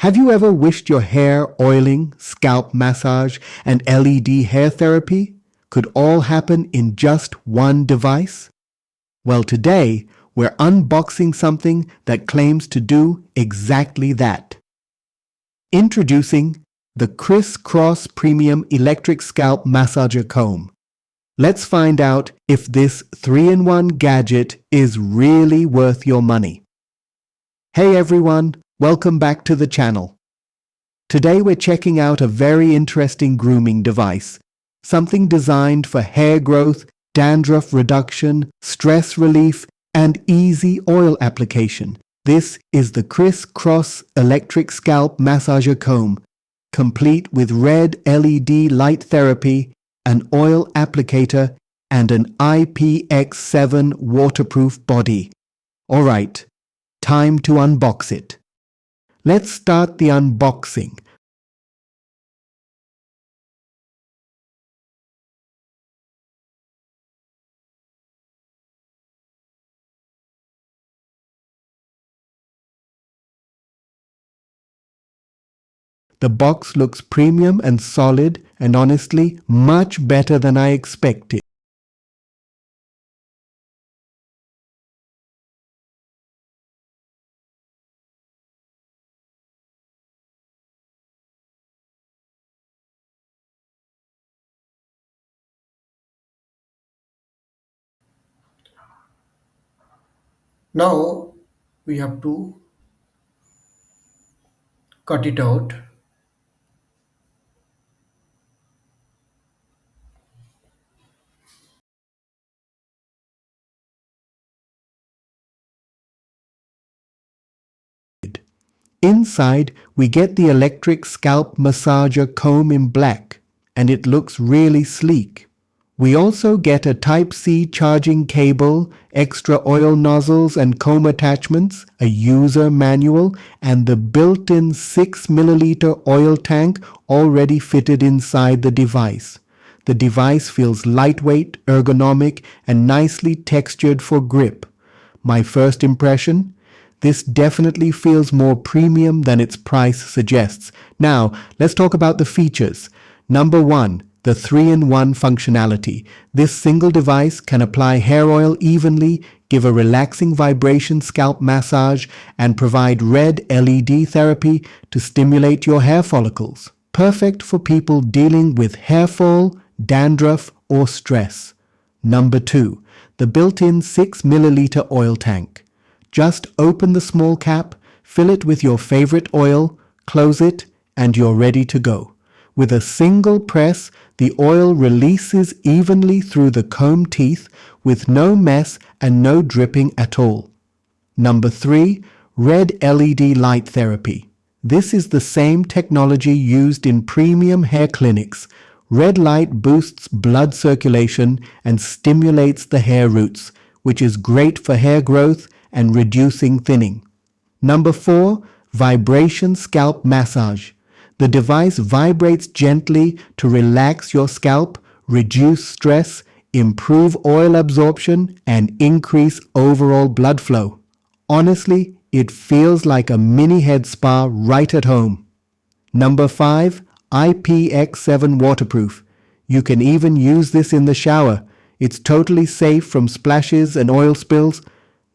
Have you ever wished your hair oiling, scalp massage, and LED hair therapy could all happen in just one device? Well, today we're unboxing something that claims to do exactly that. Introducing the KRIS KROS Premium Electric Scalp Massager Comb. Let's find out if this 3-in-1 gadget is really worth your money. Hey everyone, welcome back to the channel. Today we're checking out a very interesting grooming device, something designed for hair growth, dandruff reduction, stress relief, and easy oil application. This is the KRIS KROS Electric Scalp Massager Comb, complete with red LED light therapy, an oil applicator, and an IPX7 waterproof body. Alright, time to unbox it. Let's start the unboxing. The box looks premium and solid and honestly much better than I expected. Now we have to cut it out. Inside, we get the electric scalp massager comb in black, and it looks really sleek. We also get a Type-C charging cable, extra oil nozzles and comb attachments, a user manual, and the built-in 6 ml oil tank already fitted inside the device. The device feels lightweight, ergonomic, and nicely textured for grip. My first impression? This definitely feels more premium than its price suggests. Now, let's talk about the features. Number 1, the 3-in-1 functionality. This single device can apply hair oil evenly, give a relaxing vibration scalp massage, and provide red LED therapy to stimulate your hair follicles. Perfect for people dealing with hair fall, dandruff, or stress. Number 2, the built-in 6 ml oil tank. Just open the small cap, fill it with your favorite oil, close it, and you're ready to go. With a single press, the oil releases evenly through the comb teeth with no mess and no dripping at all. Number 3, red LED light therapy. This is the same technology used in premium hair clinics. Red light boosts blood circulation and stimulates the hair roots, which is great for hair growth and reducing thinning. Number 4, vibration scalp massage. The device vibrates gently to relax your scalp, reduce stress, improve oil absorption, and increase overall blood flow. Honestly, it feels like a mini head spa right at home. Number 5, IPX7 waterproof. You can even use this in the shower. It's totally safe from splashes and oil spills.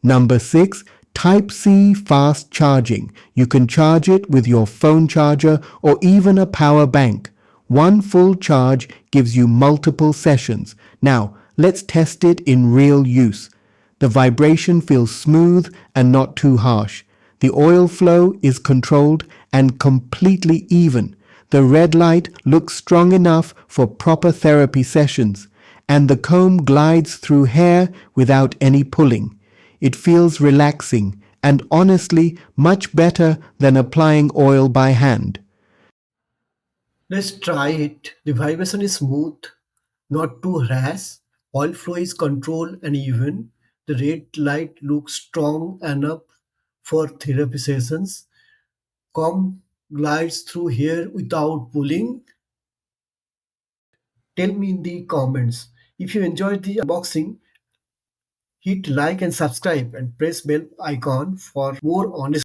Number 6, Type-C fast charging. You can charge it with your phone charger or even a power bank. One full charge gives you multiple sessions. Now, let's test it in real use. The vibration feels smooth and not too harsh. The oil flow is controlled and completely even. The red light looks strong enough for proper therapy sessions, and the comb glides through hair without any pulling. It feels relaxing and honestly much better than applying oil by hand. Let's try it. The vibration is smooth, not too harsh. Oil flow is controlled and even. The red light looks strong enough for therapy sessions. Comb glides through hair without pulling. Tell me in the comments. If you enjoyed the unboxing, hit like and subscribe and press bell icon for more honest